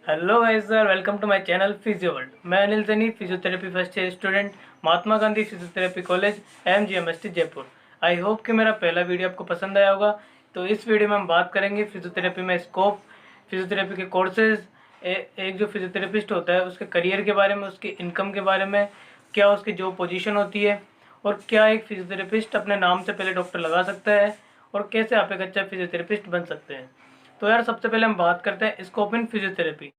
Hello guys sir, welcome to my channel physio world. मैं Anil Saini, physiotherapy first year student, Mahatma Gandhi physiotherapy college, MGMST Jaipur. I hope कि मेरा पहला video आपको पसंद आया होगा। तो इस वीडियो में हम बात करेंगे फिजियोथेरेपी में स्कोप, फिजियोथेरेपी के कोर्सेज, एक जो फिजियोथेरेपिस्ट होता है उसके करियर के बारे में, उसकी इनकम के बारे में, क्या उसकी जॉब पोजीशन होती है, और क्या एक फिजियोथेरेपिस्ट अपने नाम से पहले डॉक्टर लगा सकता है, और कैसे आप एक अच्छा फिजियोथेरेपिस्ट बन सकते हैं। तो यार सबसे पहले हम बात करते हैं स्कोप इन फिजियोथेरेपी,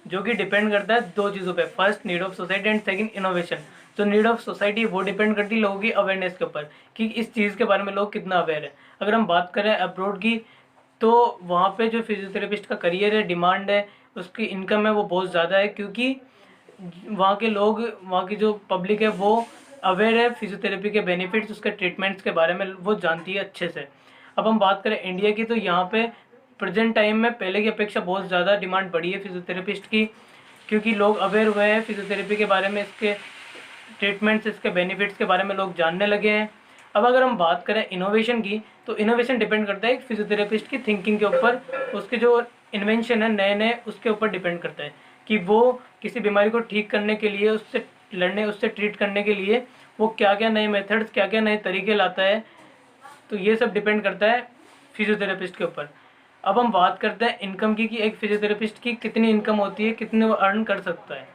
जो कि डिपेंड करता है दो चीज़ों पे। First, need of society, and second, innovation. जो नीड ऑफ सोसाइटी वो डिपेंड करती है लोगों की अवेयरनेस के ऊपर कि इस चीज़ के बारे में लोग कितना अवेयर है। अगर हम बात करें अब्रॉड की, तो वहाँ पे जो फिजियोथेरेपिस्ट का करियर है, डिमांड है, उसकी इनकम है, वो बहुत ज़्यादा है, क्योंकि वहाँ के लोग, वहाँ की जो पब्लिक है वो अवेयर है फिजियोथेरेपी के बेनिफिट्स, उसके ट्रीटमेंट्स के बारे में वो जानती है अच्छे से। अब हम बात करें इंडिया की, तो यहाँ पे प्रेजेंट टाइम में पहले की अपेक्षा बहुत ज़्यादा डिमांड बढ़ी है फिजियोथेरेपिस्ट की, क्योंकि लोग अवेयर हुए हैं फिजियोथेरेपी के बारे में, इसके ट्रीटमेंट्स, इसके बेनिफिट्स के बारे में लोग जानने लगे हैं। अब अगर हम बात करें इनोवेशन की, तो इनोवेशन डिपेंड करता है एक फिजियोथेरेपिस्ट की थिंकिंग के ऊपर, उसके जो इन्वेंशन है नए नए, उसके ऊपर डिपेंड करता है कि वो किसी बीमारी को ठीक करने के लिए, उससे लड़ने, उससे ट्रीट करने के लिए वो क्या क्या नए मेथड्स, क्या क्या नए तरीके लाता है। तो ये सब डिपेंड करता है फिजियोथेरेपिस्ट के ऊपर। अब हम बात करते हैं इनकम की, कि एक फिजियोथेरेपिस्ट की कितनी इनकम होती है, कितने वो अर्न कर सकता है।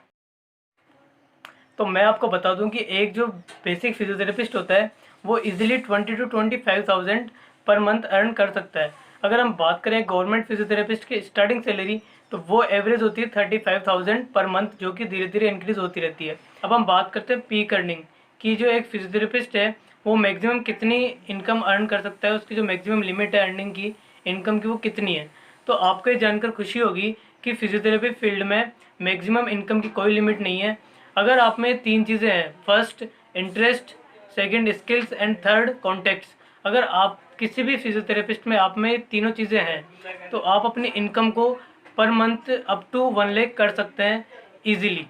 तो मैं आपको बता दूं कि एक जो बेसिक फिजियोथेरेपिस्ट होता है वो easily 20 to 25,000 per month earn कर सकता है। अगर हम बात करें गवर्नमेंट फिजियोथेरेपिस्ट की स्टार्टिंग सैलरी, तो वो एवरेज होती है 35,000 पर मंथ, जो कि धीरे धीरे इंक्रीज होती रहती है। अब हम बात करते हैं पीक अर्निंग की, जो एक फिजियोथेरेपिस्ट है वो मैक्सिमम कितनी इनकम अर्न कर सकता है, उसकी जो मैक्सिमम लिमिट है अर्निंग की, इनकम की, वो कितनी है। तो आपको ये जानकर खुशी होगी कि फिजियोथेरेपी फील्ड में मैक्सिमम इनकम की कोई लिमिट नहीं है। अगर आप में तीन चीज़ें हैं, first interest, second skills, and third contacts, अगर आप किसी भी फिजियोथेरेपिस्ट में आप में तीनों चीज़ें हैं, तो आप अपनी इनकम को per month up to 1 lakh कर सकते हैं इजीली।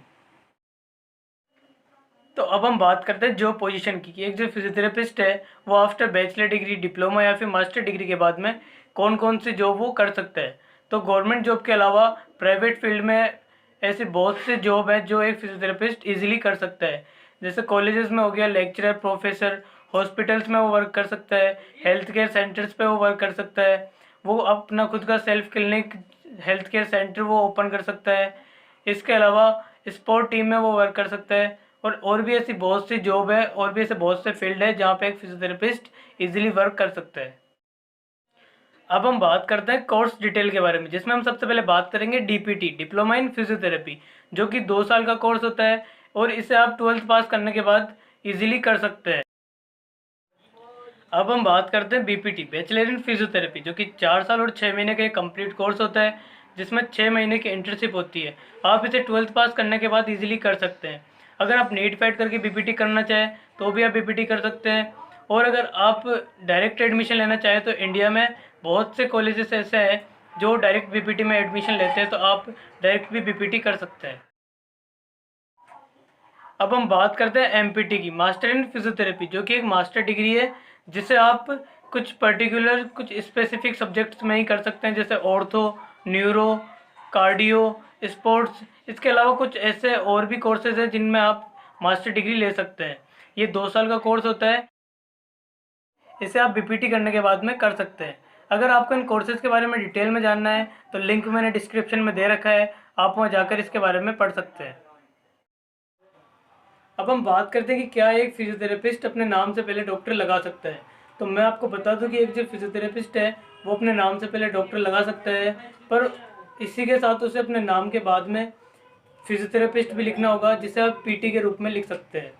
तो अब हम बात करते हैं जॉब पोजीशन की, कि एक जो फिजियोथेरेपिस्ट है वो आफ्टर बैचलर डिग्री, डिप्लोमा या फिर मास्टर डिग्री के बाद में कौन कौन सी जॉब वो कर सकता है। तो गवर्नमेंट जॉब के अलावा प्राइवेट फील्ड में ऐसे बहुत से जॉब है जो एक फिजियोथेरेपिस्ट इजीली कर सकता है। जैसे कॉलेजेस में हो गया लेक्चरर, प्रोफेसर, हॉस्पिटल्स में वो वर्क कर सकता है, हेल्थ केयर सेंटर्स पे वो वर्क कर सकता है, वो अपना खुद का self clinic, health care centre वो ओपन कर सकता है। इसके अलावा स्पोर्ट टीम में वो वर्क कर सकता है। और भी ऐसी बहुत सी जॉब है, और भी ऐसे बहुत से फील्ड है जहाँ पे एक फिजियोथेरेपिस्ट इजीली वर्क कर सकता है। अब हम बात करते हैं कोर्स डिटेल के बारे में, जिसमें हम सबसे पहले बात करेंगे DPT, डिप्लोमा इन फिजियोथेरेपी, जो कि 2 साल का कोर्स होता है, और इसे आप 12th पास करने के बाद इजीली कर सकते हैं। अब हम बात करते हैं BPT, बैचलर इन फिजियोथेरेपी, जो कि 4 साल और 6 महीने का एक कंप्लीट कोर्स होता है, जिसमें 6 महीने की इंटर्नशिप होती है। आप इसे 12th पास करने के बाद इजीली कर सकते हैं। अगर आप नीट फाइट करके BPT करना चाहें तो भी आप BPT कर सकते हैं, और अगर आप डायरेक्ट एडमिशन लेना चाहें तो इंडिया में बहुत से कॉलेजेस ऐसे हैं जो डायरेक्ट BPT में एडमिशन लेते हैं, तो आप डायरेक्ट भी BPT कर सकते हैं। अब हम बात करते हैं MPT की, मास्टर इन फिजियोथेरेपी, जो कि एक मास्टर डिग्री है, जिसे आप कुछ पर्टिकुलर, कुछ स्पेसिफिक सब्जेक्ट्स में ही कर सकते हैं, जैसे ऑर्थो, न्यूरो, कार्डियो, स्पोर्ट्स। इसके अलावा कुछ ऐसे और भी कोर्सेज हैं जिनमें आप मास्टर डिग्री ले सकते हैं। ये 2 साल का कोर्स होता है, इसे आप BPT करने के बाद में कर सकते हैं। अगर आपको इन कोर्सेज के बारे में डिटेल में जानना है तो लिंक मैंने डिस्क्रिप्शन में दे रखा है, आप वहाँ जाकर इसके बारे में पढ़ सकते हैं। अब हम बात करते हैं कि क्या एक फिजियोथेरेपिस्ट अपने नाम से पहले डॉक्टर लगा सकता है। तो मैं आपको बता दूं कि एक जो फिजियोथेरेपिस्ट है वो अपने नाम से पहले डॉक्टर लगा सकता है, पर इसी के साथ उसे अपने नाम के बाद में फिजियोथेरेपिस्ट भी लिखना होगा, जिसे आप PT के रूप में लिख सकते हैं।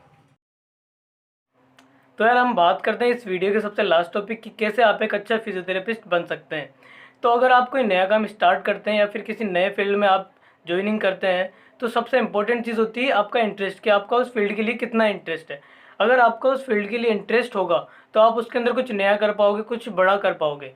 तो यार हम बात करते हैं इस वीडियो के सबसे लास्ट टॉपिक की, कैसे आप एक अच्छा फिजियोथेरेपिस्ट बन सकते हैं। तो अगर आप कोई नया काम स्टार्ट करते हैं या फिर किसी नए फील्ड में आप ज्वाइनिंग करते हैं, तो सबसे इंपॉर्टेंट चीज़ होती है आपका इंटरेस्ट, कि आपका उस फील्ड के लिए कितना इंटरेस्ट है। अगर आपका उस फील्ड के लिए इंटरेस्ट होगा तो आप उसके अंदर कुछ नया कर पाओगे, कुछ बड़ा कर पाओगे।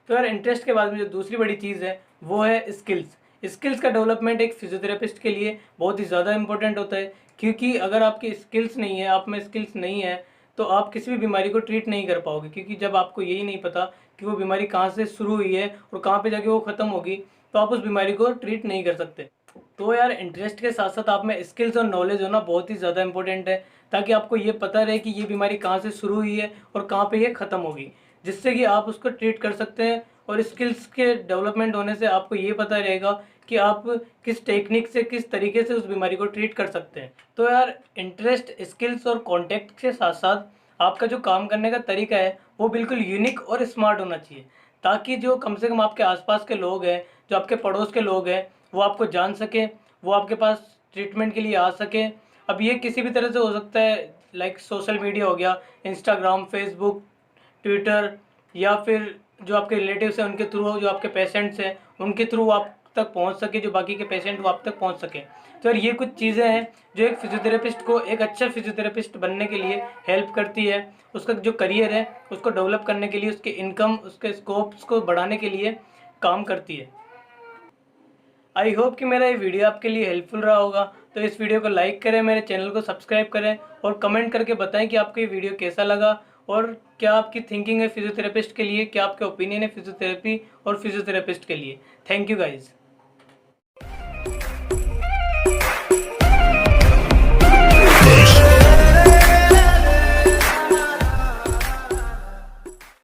तो यार इंटरेस्ट के बाद में जो दूसरी बड़ी चीज़ है वो है स्किल्स। स्किल्स का डेवलपमेंट एक फिजियोथेरेपिस्ट के लिए बहुत ही ज़्यादा इंपॉर्टेंट होता है, क्योंकि अगर आपकी स्किल्स नहीं है, आप में स्किल्स नहीं है, तो आप किसी भी बीमारी को ट्रीट नहीं कर पाओगे, क्योंकि जब आपको यही नहीं पता कि वो बीमारी कहाँ से शुरू हुई है और कहाँ पे जाके वो ख़त्म होगी, तो आप उस बीमारी को ट्रीट नहीं कर सकते। तो यार इंटरेस्ट के साथ साथ आप में स्किल्स और नॉलेज होना बहुत ही ज़्यादा इंपॉर्टेंट है, ताकि आपको ये पता रहे कि ये बीमारी कहाँ से शुरू हुई है और कहाँ पे ये ख़त्म होगी, जिससे कि आप उसको ट्रीट कर सकते हैं। और स्किल्स के डेवलपमेंट होने से आपको ये पता रहेगा कि आप किस टेक्निक से, किस तरीके से उस बीमारी को ट्रीट कर सकते हैं। तो यार इंटरेस्ट, स्किल्स और कॉन्टेक्ट के साथ साथ आपका जो काम करने का तरीका है वो बिल्कुल यूनिक और स्मार्ट होना चाहिए, ताकि जो कम से कम आपके आसपास के लोग हैं, जो आपके पड़ोस के लोग हैं, वो आपको जान सकें, वो आपके पास ट्रीटमेंट के लिए आ सकें। अब ये किसी भी तरह से हो सकता है, लाइक सोशल मीडिया हो गया, इंस्टाग्राम, फेसबुक, ट्विटर, या फिर जो आपके रिलेटिव्स हैं उनके थ्रू, जो आपके पेशेंट्स हैं उनके थ्रू आप तक पहुंच सके, जो बाकी के पेशेंट वो आप तक पहुंच सके। तो यार ये कुछ चीज़ें हैं जो एक फिजियोथेरेपिस्ट को एक अच्छा फिजियोथेरेपिस्ट बनने के लिए हेल्प करती है, उसका जो करियर है उसको डेवलप करने के लिए, उसके इनकम, उसके स्कोप्स को बढ़ाने के लिए काम करती है। आई होप कि मेरा ये वीडियो आपके लिए हेल्पफुल रहा होगा। तो इस वीडियो को लाइक करें, मेरे चैनल को सब्सक्राइब करें और कमेंट करके बताएं कि आपको ये वीडियो कैसा लगा और क्या आपकी थिंकिंग है फिजियोथेरेपिस्ट के लिए, क्या आपके ओपिनियन है फिजियोथेरेपी और फिजियोथेरेपिस्ट के लिए। Thank you guys.